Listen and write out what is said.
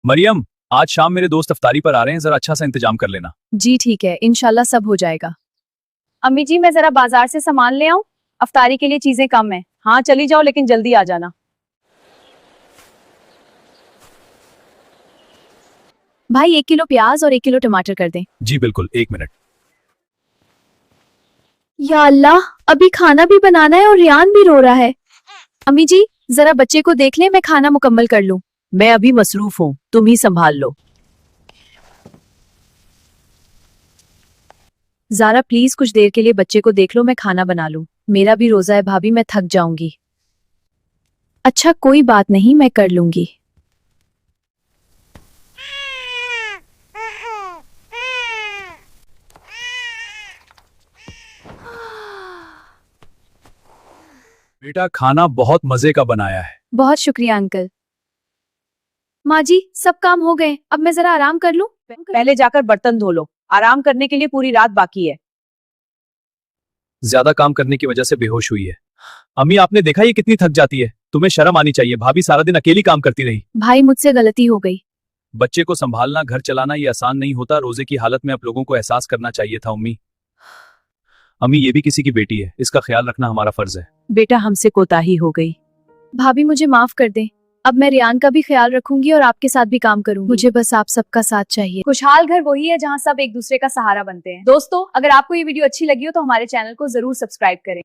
मरियम, आज शाम मेरे दोस्त अफ्तारी पर आ रहे हैं, जरा अच्छा सा इंतजाम कर लेना। जी ठीक है, इंशाल्लाह सब हो जाएगा। अम्मी जी, मैं जरा बाजार से सामान ले आऊं, अफ्तारी के लिए चीजें कम है। हाँ चली जाओ, लेकिन जल्दी आ जाना। भाई 1 किलो प्याज और 1 किलो टमाटर कर दें। जी बिल्कुल, 1 मिनट। या अल्लाह, अभी खाना भी बनाना है और रियान भी रो रहा है। अम्मी जी जरा बच्चे को देख ले, मैं खाना मुकम्मल कर लूं। मैं अभी मसरूफ हूँ, तुम ही संभाल लो। ज़ारा प्लीज कुछ देर के लिए बच्चे को देख लो, मैं खाना बना लूं। मेरा भी रोजा है भाभी, मैं थक जाऊंगी। अच्छा कोई बात नहीं, मैं कर लूंगी। बेटा, खाना बहुत मजे का बनाया है। बहुत शुक्रिया अंकल। माँ जी सब काम हो गए, अब मैं जरा आराम कर लूं। पहले जाकर बर्तन धो लो, आराम करने के लिए पूरी रात बाकी है। ज्यादा काम करने की वजह से बेहोश हुई है। अम्मी, आपने देखा ये कितनी थक जाती है? तुम्हें शर्म आनी चाहिए, भाभी सारा दिन अकेली काम करती रही। भाई मुझसे गलती हो गई। बच्चे को संभालना, घर चलाना ये आसान नहीं होता। रोजे की हालत में आप लोगों को एहसास करना चाहिए था। अम्मी, ये भी किसी की बेटी है, इसका ख्याल रखना हमारा फर्ज है। बेटा हमसे कोताही हो गई। भाभी मुझे माफ कर दें, अब मैं रियान का भी ख्याल रखूंगी और आपके साथ भी काम करूंगी। मुझे बस आप सबका साथ चाहिए। खुशहाल घर वही है जहाँ सब एक दूसरे का सहारा बनते हैं। दोस्तों, अगर आपको ये वीडियो अच्छी लगी हो तो हमारे चैनल को जरूर सब्सक्राइब करें।